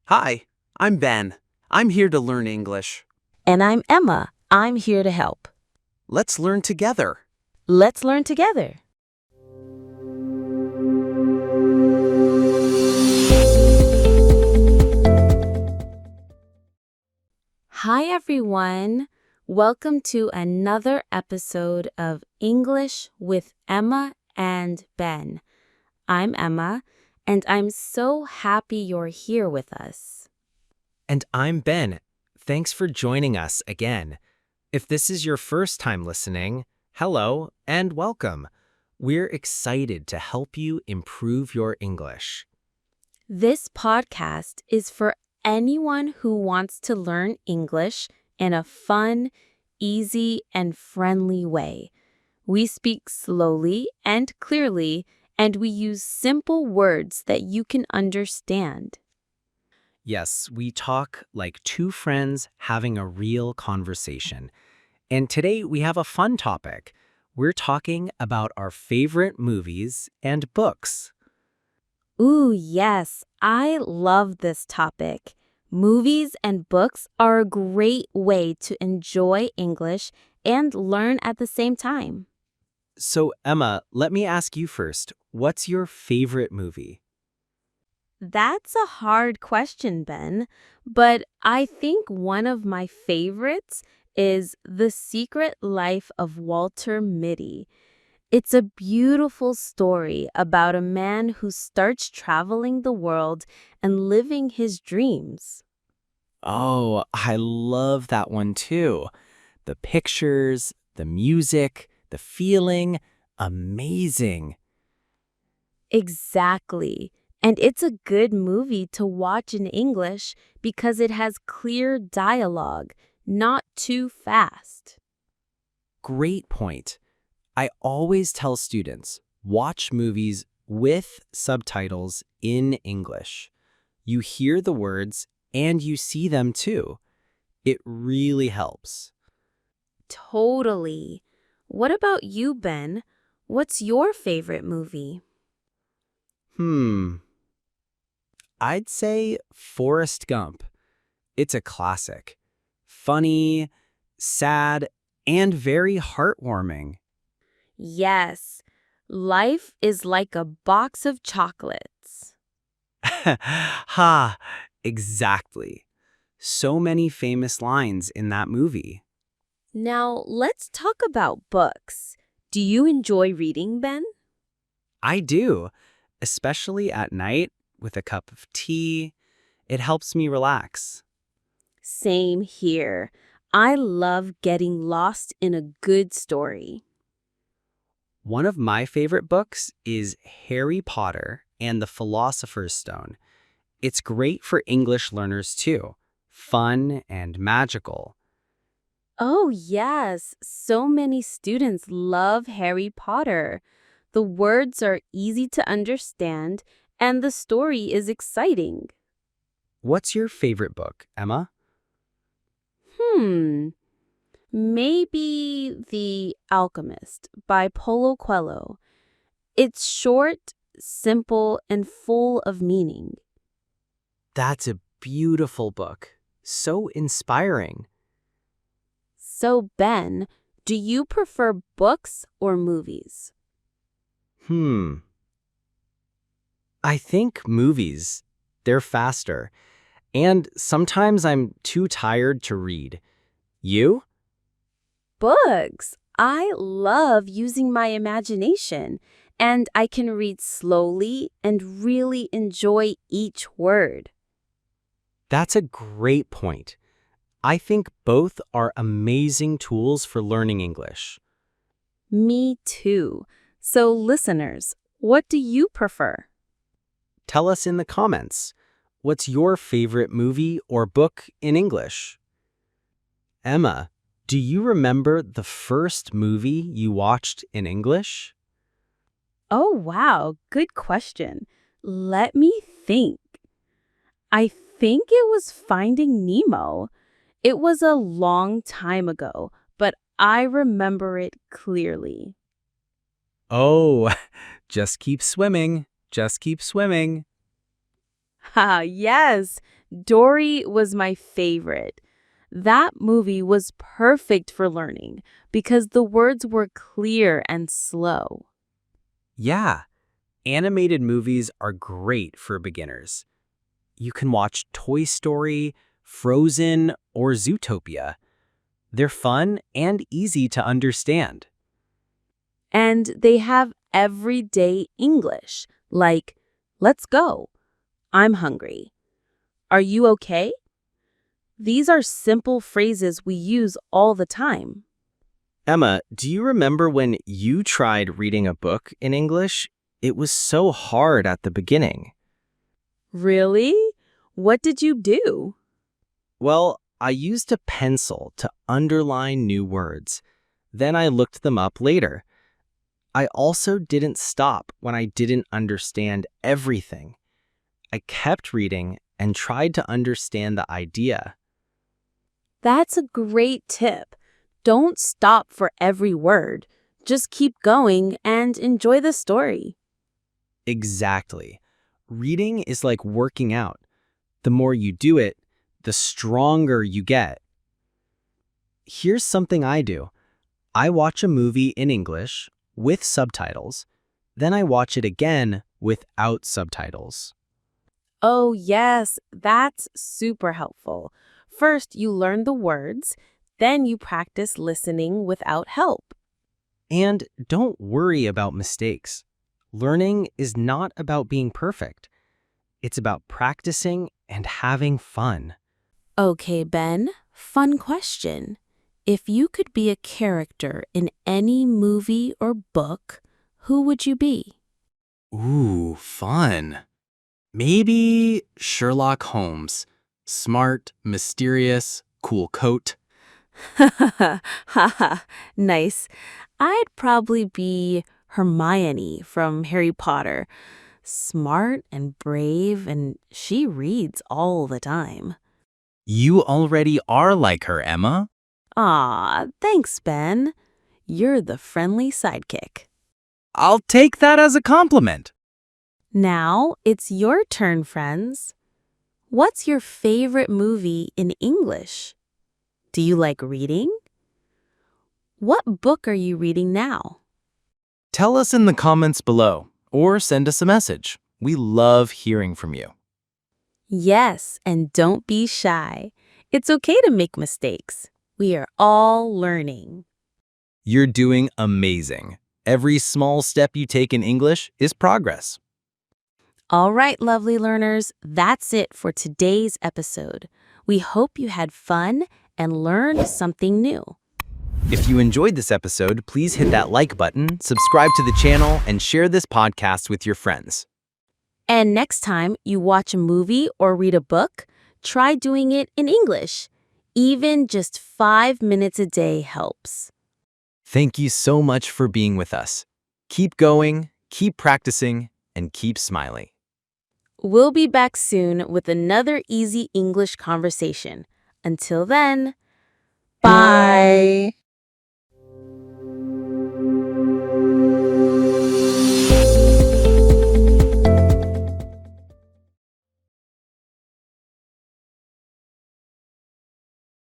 Hi, I'm Ben. I'm here to learn English. And I'm Emma. I'm here to help. Let's learn together. Let's learn together. Hi, everyone. Welcome to another episode of English with Emma and Ben. I'm Emma, and I'm so happy you're here with us. And I'm Ben. Thanks for joining us again. If this is your first time listening, hello and welcome. We're excited to help you improve your English. This podcast is for anyone who wants to learn English in a fun, easy, and friendly way. We speak slowly and clearly, and we use simple words that you can understand. Yes, we talk like two friends having a real conversation. And today we have a fun topic. We're talking about our favorite movies and books. Ooh, yes, I love this topic. Movies and books are a great way to enjoy English and learn at the same time. So, Emma, let me ask you first. What's your favorite movie? That's a hard question, Ben, but I think one of my favorites is The Secret Life of Walter Mitty. It's a beautiful story about a man who starts traveling the world and living his dreams. Oh, I love that one too. The pictures, the music, the feeling, amazing. Exactly. And it's a good movie to watch in English because it has clear dialogue, not too fast. Great point. I always tell students, watch movies with subtitles in English. You hear the words and you see them too. It really helps. Totally. What about you, Ben? What's your favorite movie? I'd say Forrest Gump. It's a classic. Funny, sad, and very heartwarming. Yes, life is like a box of chocolates. Ha, exactly. So many famous lines in that movie. Now, let's talk about books. Do you enjoy reading, Ben? I do, especially at night with a cup of tea. It helps me relax. Same here. I love getting lost in a good story. One of my favorite books is Harry Potter and the Philosopher's Stone. It's great for English learners too. Fun and magical. Oh, yes. So many students love Harry Potter. The words are easy to understand, and the story is exciting. What's your favorite book, Emma? Hmm. Maybe The Alchemist by Paulo Coelho. It's short, simple, and full of meaning. That's a beautiful book. So inspiring. So, Ben, do you prefer books or movies? I think movies. They're faster. And sometimes I'm too tired to read. You? Books. I love using my imagination, and I can read slowly and really enjoy each word. That's a great point. I think both are amazing tools for learning English. Me too. So, listeners, what do you prefer? Tell us in the comments, what's your favorite movie or book in English? Emma, do you remember the first movie you watched in English? Oh, wow. Good question. Let me think. I think it was Finding Nemo. It was a long time ago, but I remember it clearly. Oh, just keep swimming. Just keep swimming. Yes, Dory was my favorite. That movie was perfect for learning because the words were clear and slow. Yeah, animated movies are great for beginners. You can watch Toy Story, Frozen, or Zootopia. They're fun and easy to understand. And they have everyday English, like, let's go, I'm hungry, are you okay? These are simple phrases we use all the time. Emma, do you remember when you tried reading a book in English? It was so hard at the beginning. Really? What did you do? Well, I used a pencil to underline new words. Then I looked them up later. I also didn't stop when I didn't understand everything. I kept reading and tried to understand the idea. That's a great tip. Don't stop for every word. Just keep going and enjoy the story. Exactly. Reading is like working out. The more you do it, the stronger you get. Here's something I do. I watch a movie in English with subtitles, then I watch it again without subtitles. Oh, yes, that's super helpful. First, you learn the words, then you practice listening without help. And don't worry about mistakes. Learning is not about being perfect. It's about practicing and having fun. Okay, Ben, fun question. If you could be a character in any movie or book, who would you be? Ooh, fun. Maybe Sherlock Holmes. Smart, mysterious, cool coat. Haha, nice. I'd probably be Hermione from Harry Potter. Smart and brave, and she reads all the time. You already are like her, Emma. Aw, thanks, Ben. You're the friendly sidekick. I'll take that as a compliment. Now it's your turn, friends. What's your favorite movie in English? Do you like reading? What book are you reading now? Tell us in the comments below or send us a message. We love hearing from you. Yes, and don't be shy. It's okay to make mistakes. We are all learning. You're doing amazing. Every small step you take in English is progress. All right, lovely learners, that's it for today's episode. We hope you had fun and learned something new. If you enjoyed this episode, please hit that like button, subscribe to the channel, and share this podcast with your friends. And next time you watch a movie or read a book, try doing it in English. Even just 5 minutes a day helps. Thank you so much for being with us. Keep going, keep practicing, and keep smiling. We'll be back soon with another easy English conversation. Until then, bye!